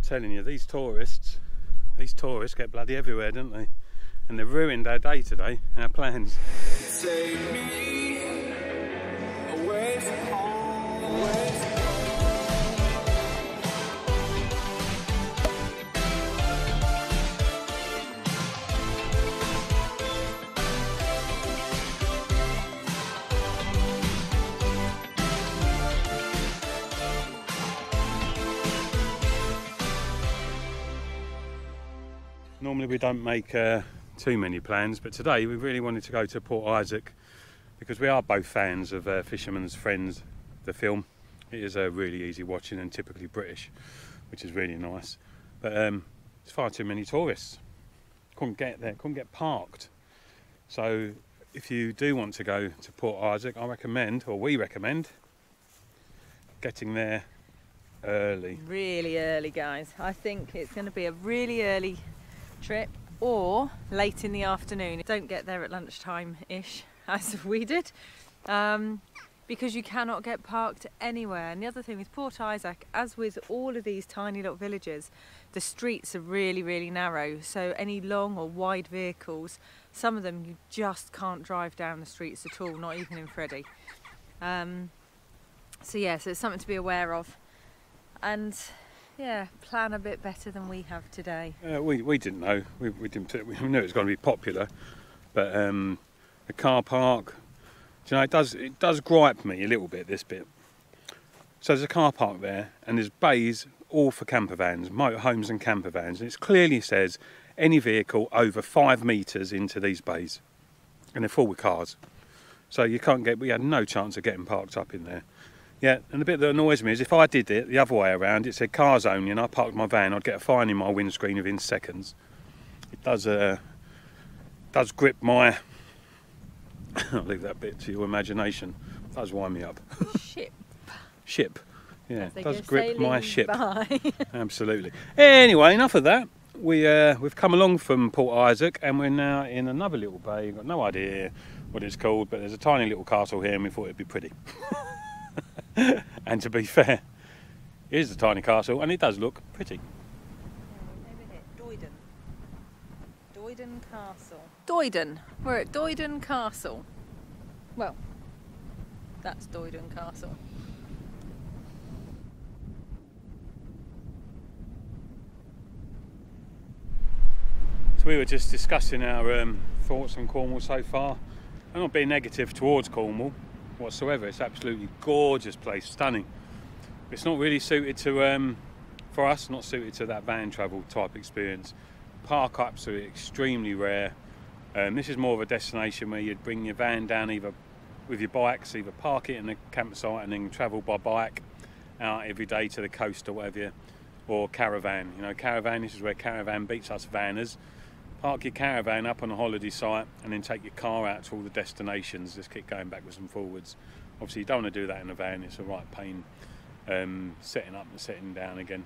telling you, these tourists get bloody everywhere, don't they? And they've ruined our day today, our plans. Take me away from home, away from Normally we don't make too many plans, but today we really wanted to go to Port Isaac because we are both fans of Fisherman's Friends, the film. It is really easy watching and typically British, which is really nice. But there's far too many tourists. Couldn't get there, couldn't get parked. So if you do want to go to Port Isaac, I recommend, or we recommend, getting there early. Really early, guys. I think it's going to be a really early trip or late in the afternoon. Don't get there at lunchtime-ish as we did, because you cannot get parked anywhere. And the other thing with Port Isaac, as with all of these tiny little villages, the streets are really, really narrow. So any long or wide vehicles, some of them you just can't drive down the streets at all, not even in Freddie. So yeah, so it's something to be aware of. And yeah, plan a bit better than we have today. We didn't know. We knew it was going to be popular, but the car park, do you know, it does gripe me a little bit, this bit. So there's a car park there, and there's bays all for camper vans, motorhomes and camper vans, and it clearly says any vehicle over 5 metres into these bays, and they're full with cars. So you can't get. We had no chance of getting parked up in there. Yeah, and the bit that annoys me is if I did it the other way around, it said cars only, and I parked my van, I'd get a fine in my windscreen within seconds. It does grip my... I'll leave that bit to your imagination. It does wind me up. Ship. Yeah, it does grip my ship. Absolutely. Anyway, enough of that. We've come along from Port Isaac, and we're now in another little bay. You've got no idea what it's called, but there's a tiny little castle here, and we thought it'd be pretty. And to be fair, it is a tiny castle and it does look pretty. Over here, Doyden Castle. Doyden. We're at Doyden Castle. Well, that's Doyden Castle. So we were just discussing our thoughts on Cornwall so far. I'm not being negative towards Cornwall whatsoever. It's absolutely gorgeous place, stunning. It's not really suited to for us, not suited to that van travel type experience. Park ups are extremely rare. This is more of a destination where you'd bring your van down either with your bikes, either park it in the campsite and then travel by bike out every day to the coast or whatever, or caravan. You know, caravan, this is where caravan beats us vanners. Park your caravan up on a holiday site and then take your car out to all the destinations. Just keep going backwards and forwards. Obviously you don't want to do that in a van, it's a right pain setting up and setting down again,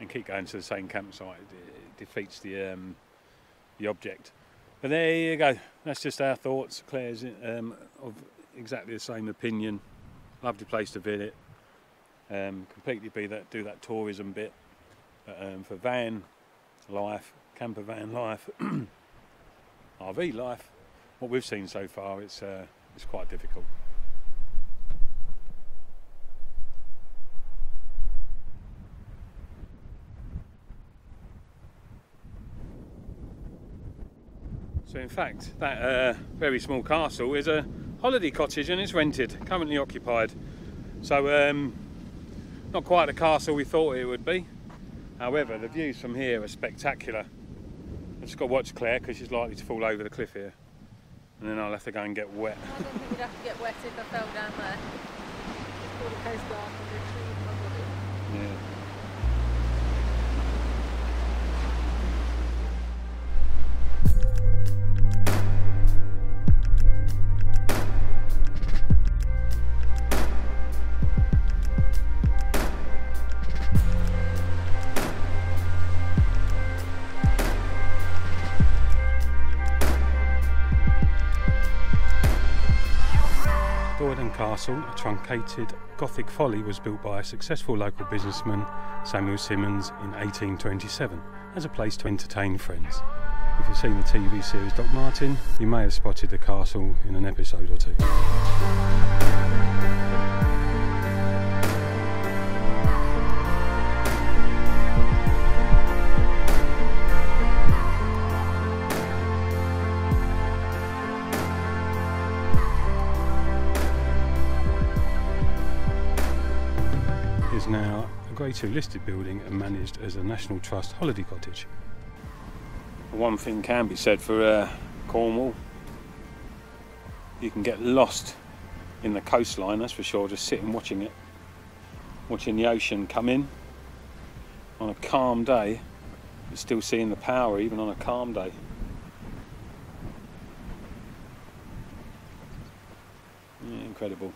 and keep going to the same campsite. It defeats the object. But there you go, that's just our thoughts. Claire's of exactly the same opinion. Lovely place to visit. Completely do that tourism bit. But for van life, camper van life, RV life, what we've seen so far, it's quite difficult. So in fact, that very small castle is a holiday cottage and it's rented, currently occupied. So not quite the castle we thought it would be. However, the views from here are spectacular. I've just got to watch Claire because she's likely to fall over the cliff here. And then I'll have to go and get wet. I don't think we'd have to get wet if I fell down there. Just call the Coast Guard and retrieve my body. Yeah. Martin Castle, a truncated Gothic folly, was built by a successful local businessman, Samuel Simmons, in 1827 as a place to entertain friends. If you've seen the TV series Doc Martin, you may have spotted the castle in an episode or two. Is now a Grade 2 listed building and managed as a National Trust holiday cottage. One thing can be said for Cornwall: you can get lost in the coastline, that's for sure, just sitting watching it, watching the ocean come in. On a calm day, you're still seeing the power even on a calm day. Yeah, incredible.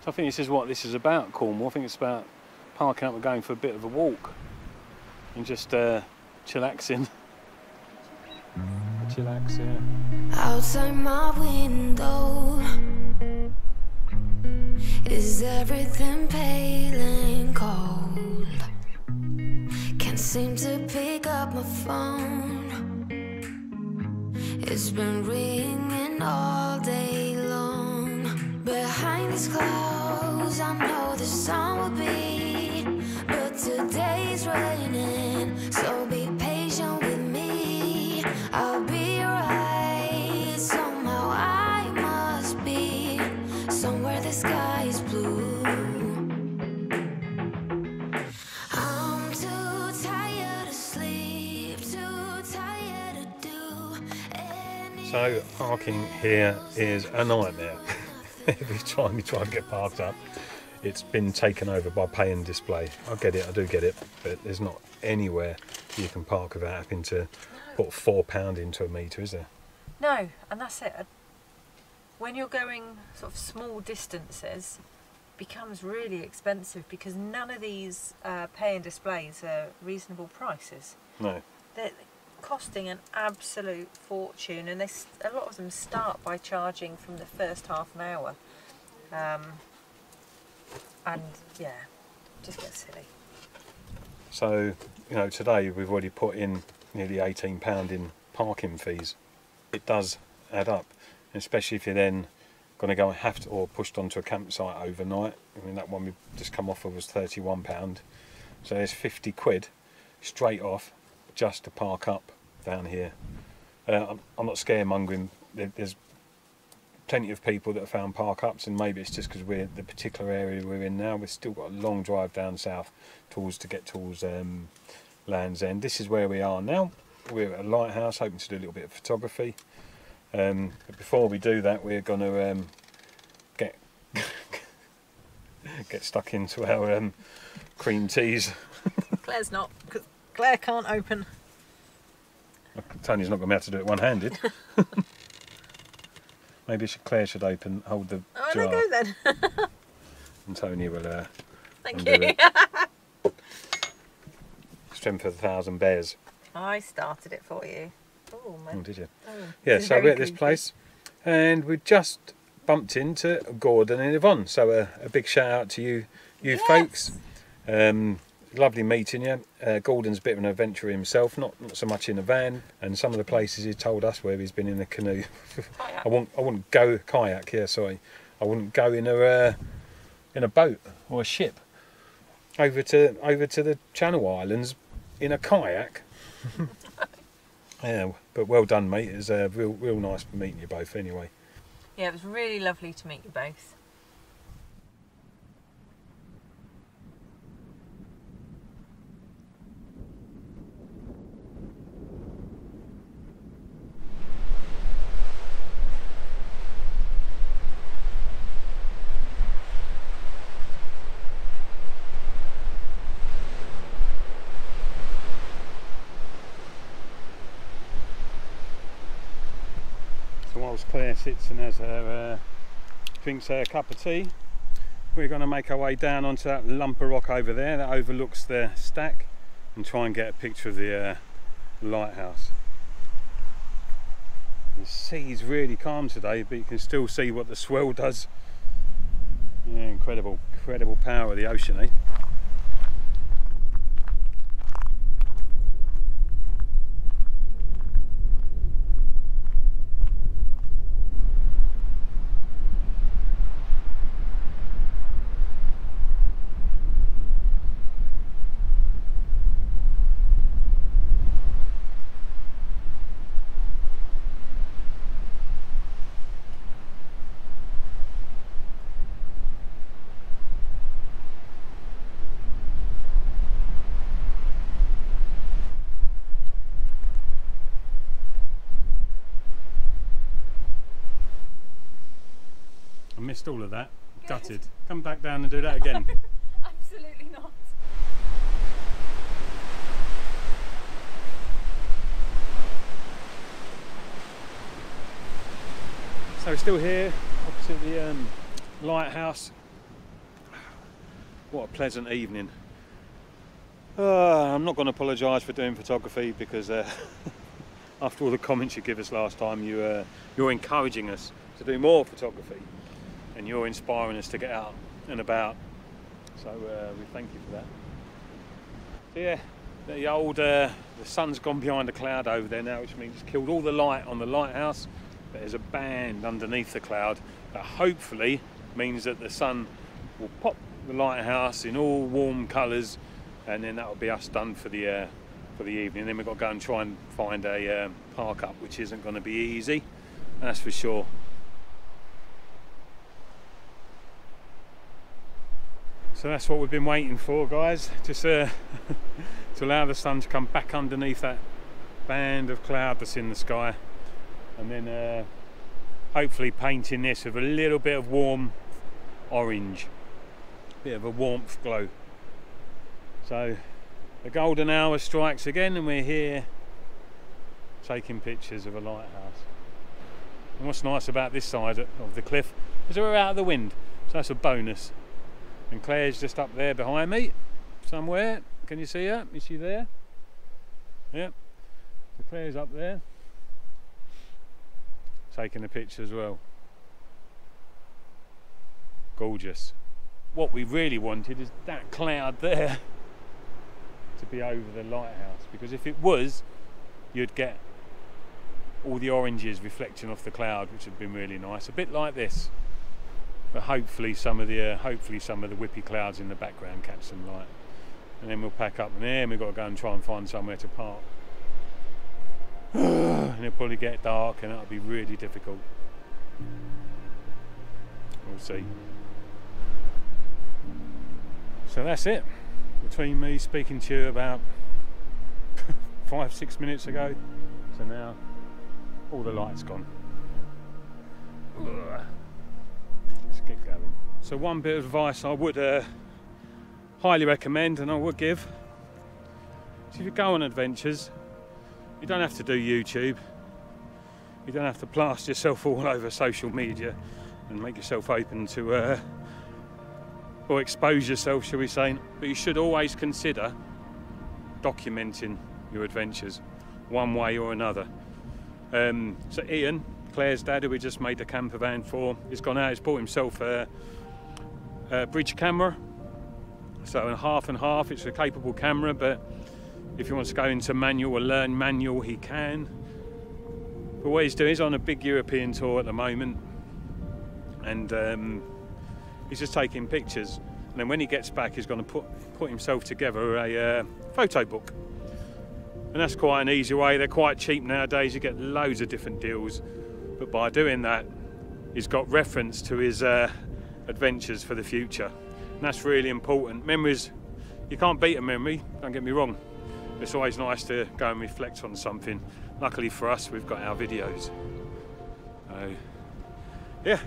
So I think this is what this is about, Cornwall. I think it's about parking up and going for a bit of a walk and just chillaxing. Chillax, yeah. Outside my window is everything pale and cold. Can't seem to pick up my phone. It's been ringing all day long. Behind these clouds I know the sun will be, but today's raining, so be patient with me. I'll be right. Somehow I must be somewhere the sky is blue. I'm too tired to sleep, too tired to do anything. So parking here is a nightmare. Every time you try and get parked up, it's been taken over by pay and display. I get it, I do get it, but there's not anywhere you can park without having to put £4 into a metre, is there? No, and that's it. When you're going sort of small distances, it becomes really expensive because none of these pay and displays are reasonable prices. No. They're costing an absolute fortune, and a lot of them start by charging from the first half an hour. And yeah, just get silly. So, you know, today we've already put in nearly £18 in parking fees. It does add up, especially if you're then going to go and have to, or pushed onto a campsite overnight. I mean, that one we've just come off of was £31. So there's 50 quid straight off just to park up down here. I'm not scaremongering. There's plenty of people that have found park ups, and maybe it's just because we're the particular area we're in now. We've still got a long drive down south towards Land's End. This is where we are now. We're at a lighthouse, hoping to do a little bit of photography. But before we do that, we're going to get stuck into our cream teas. Claire's not, because Claire can't open. Tony's not going to be able to do it one-handed. Maybe Claire should hold the jar. Oh, there you go then. And Tony will Thank you. Strength of 1,000 bears. I started it for you. Oh, man. Oh, did you? Oh, Yeah, this is so we're very at this creepy. place, and we just bumped into Gordon and Yvonne. So a big shout out to you Yes. folks. Lovely meeting you. Gordon's a bit of an adventurer himself, not so much in a van, and some of the places he told us where he's been in a canoe. Kayak. I wouldn't go kayak. Yeah, sorry. I wouldn't go in a boat or a ship over to the Channel Islands in a kayak. Yeah, but well done, mate. It was real nice meeting you both. Anyway. Yeah, it was really lovely to meet you both. So whilst Claire sits and has her drinks her cup of tea, we're going to make our way down onto that lump of rock over there that overlooks the stack, and try and get a picture of the lighthouse. The sea's really calm today, but you can still see what the swell does. Yeah, incredible power of the ocean, eh? I missed all of that. Gutted. Come back down and do that again. Absolutely not. So we're still here, opposite the lighthouse. What a pleasant evening. I'm not going to apologise for doing photography because after all the comments you give us last time, you're encouraging us to do more photography. And you're inspiring us to get out and about, so we thank you for that. So yeah, the sun's gone behind a cloud over there now, which means it's killed all the light on the lighthouse. But there's a band underneath the cloud that hopefully means that the sun will pop the lighthouse in all warm colours, and then that will be us done for the evening. Then we've got to go and try and find a park up, which isn't going to be easy, that's for sure. So that's what we've been waiting for, guys, just to allow the sun to come back underneath that band of cloud that's in the sky, and then hopefully painting this with a little bit of warm orange, bit of a warmth glow. So the golden hour strikes again and we're here taking pictures of a lighthouse. And what's nice about this side of the cliff is we're out of the wind, so that's a bonus. And Claire's just up there behind me somewhere. Can you see her? Is she there? Yep. So Claire's up there taking a picture as well. Gorgeous. What we really wanted is that cloud there to be over the lighthouse, because if it was, you'd get all the oranges reflecting off the cloud, which would have been really nice. A bit like this. But hopefully some of the whippy clouds in the background catch some light, and then we'll pack up, and then we've got to go and try and find somewhere to park. And it'll probably get dark, and that'll be really difficult. We'll see. So that's it. Between me speaking to you about 5-6 minutes ago, so now all the light's gone. Get going. So one bit of advice I would highly recommend, and I would give, so if you go on adventures, you don't have to do YouTube, you don't have to plaster yourself all over social media and make yourself open to or expose yourself, shall we say, but you should always consider documenting your adventures one way or another. So Ian, Claire's dad, who we just made the camper van for, he's gone out, he's bought himself a bridge camera, so a half and half. It's a capable camera, but if he wants to go into manual or learn manual, he can. But what he's doing, he's on a big European tour at the moment, and he's just taking pictures, and then when he gets back he's going to put himself together a photo book. And that's quite an easy way. They're quite cheap nowadays, you get loads of different deals. But by doing that, he's got reference to his adventures for the future. And that's really important. Memories, you can't beat a memory, don't get me wrong. It's always nice to go and reflect on something. Luckily for us, we've got our videos. So, yeah.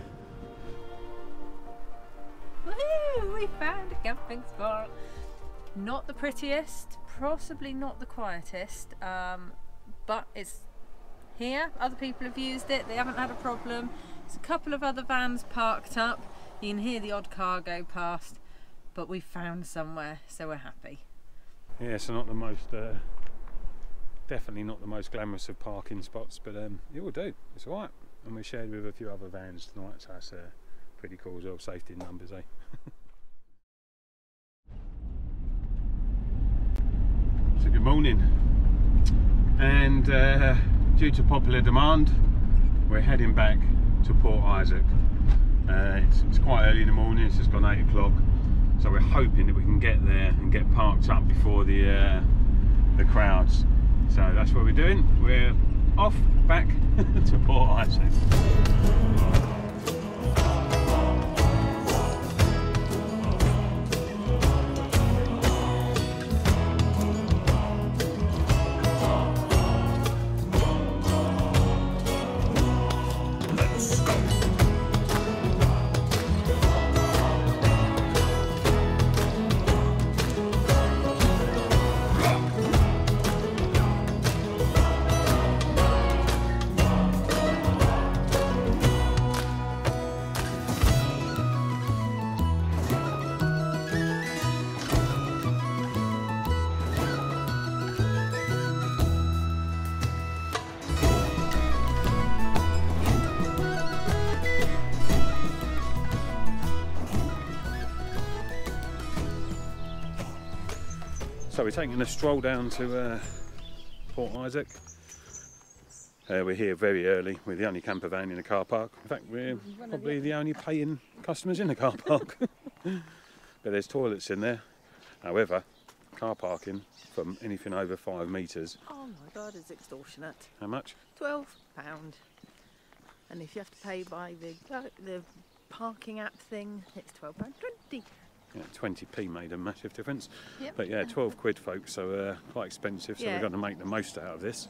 Woohoo! We found a camping spot. Not the prettiest, possibly not the quietest, but it's here. Other people have used it, they haven't had a problem. There's a couple of other vans parked up, you can hear the odd car go past, but we found somewhere, so we're happy. Yeah, so not the most Definitely not the most glamorous of parking spots, but it will do. It's all right. And we're shared with a few other vans tonight, so that's pretty cool as well. Safety in numbers, eh? So good morning, and due to popular demand, we're heading back to Port Isaac. It's quite early in the morning. It's just gone 8 o'clock, so we're hoping that we can get there and get parked up before the crowds. So that's what we're doing. We're off back to Port Isaac. So we're taking a stroll down to Port Isaac. We're here very early. We're the only camper van in the car park. In fact, we're probably the only paying customers in the car park. But there's toilets in there. However, car parking from anything over 5 metres. Oh my God, it's extortionate. How much? £12. And if you have to pay by the parking app thing, it's £12.20. Yeah, 20p made a massive difference. Yep. But yeah, 12 quid folks, so quite expensive, so Yeah. we're going to make the most out of this.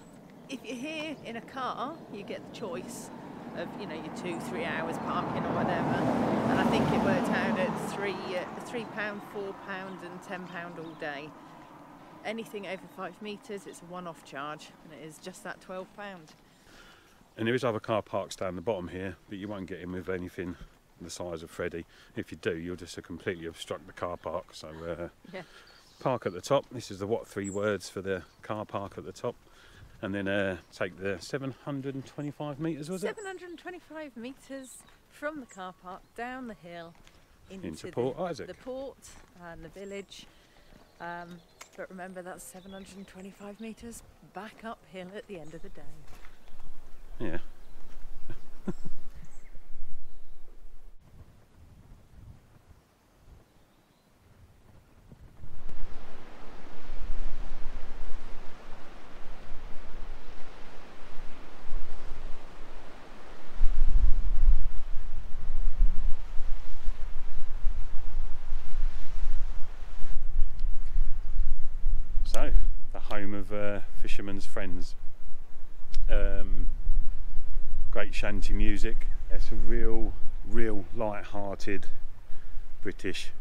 If you're here in a car, you get the choice of, you know, your 2-3 hours parking or whatever. And I think it worked out at £3, £4 and £10 all day. Anything over 5 metres, it's a one-off charge, and it is just that £12. And there is other car parks down the bottom here, but you won't get in with anything the size of Freddie. If you do, you'll just completely obstruct the car park. So Yeah. park at the top. This is the what 3 words for the car park at the top, and then take the 725 metres, was it? 725 metres from the car park down the hill into Port Isaac. the port and the village. But remember, that's 725 metres back uphill at the end of the day. Yeah. So, the home of Fisherman's Friends. Great shanty music. It's a real light-hearted British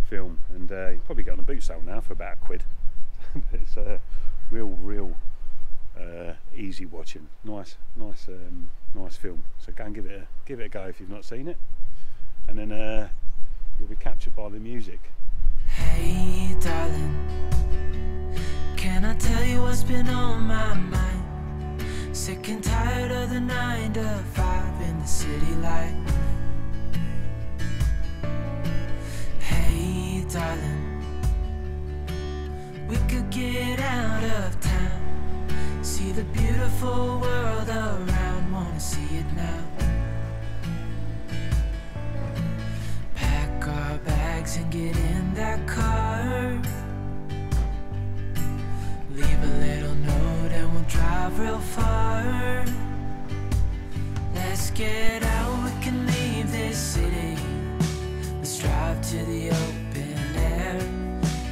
film, and you probably get on a boot sale now for about £1. But it's a real easy watching. Nice film. So go and give it a go if you've not seen it, and then you'll be captured by the music. Hey darling, can I tell you what's been on my mind? Sick and tired of the 9 to 5 in the city life. Hey darling, we could get out of town, see the beautiful world around, wanna see it now. Pack our bags and get in that car, leave a little note and we'll drive real far. Let's get out, we can leave this city. Let's drive to the open air.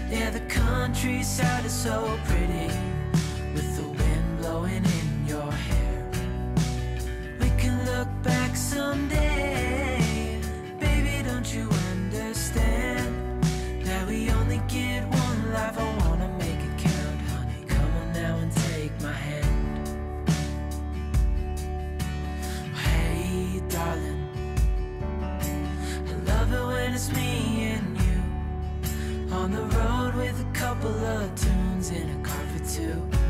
Yeah, the countryside is so pretty, with the wind blowing in your hair. We can look back someday. Baby, don't you understand that we only get one life? I wanna make it count, honey. Come on now and take my hand. Hey darling, I love it when it's me and you on the road with a couple of tunes in a car for 2.